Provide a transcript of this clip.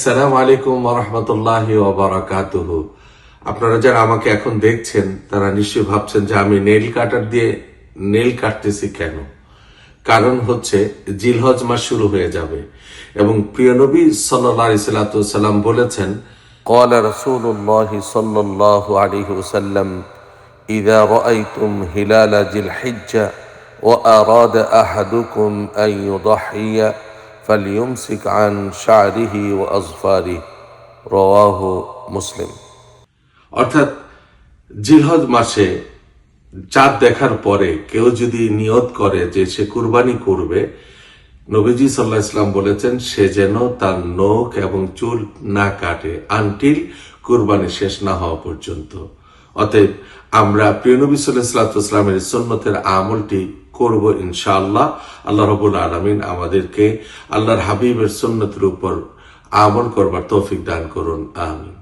আসসালামু আলাইকুম ওয়া রাহমাতুল্লাহি ওয়া বারাকাতুহু। আপনারা যারা আমাকে এখন দেখছেন তারা নিশ্চয়ই ভাবছেন যে আমি নেইল কাটার দিয়ে নেইল কাটতেছি কেন। কারণ হচ্ছে জিলহজ মাস শুরু হয়ে যাবে এবং প্রিয় নবী সাল্লাল্লাহু আলাইহি সাল্লাম বলেছেন, قال رسول الله صلى الله عليه وسلم إذا رأيتم هلال ذي الحجة وأراد أحدكم أن يضحي فليمسك عن شعره وأظفاره رواه মুসলিম। অর্থাৎ জিলহজ মাসে চাঁদ দেখার পরে কেউ যদি নিয়ত করে যে সে কুরবানি করবে, নবীজি সাল্লাল্লাহু আলাইহি ওয়াসাল্লাম বলেছেন সে যেন তার নখ এবং চুল না কাটে আনটিল কুরবানি শেষ না হওয়া পর্যন্ত। অতএব আমরা প্রিয় নবী সাল্লাল্লাহু আলাইহি ওয়াসাল্লামের সুন্নতের আমলটি করব ইনশাআল্লাহ। আল্লাহ রাব্বুল আলামিন আমাদেরকে আল্লাহর হাবিবের সুন্নতের উপর আমল করবার তৌফিক দান করুন, আমিন।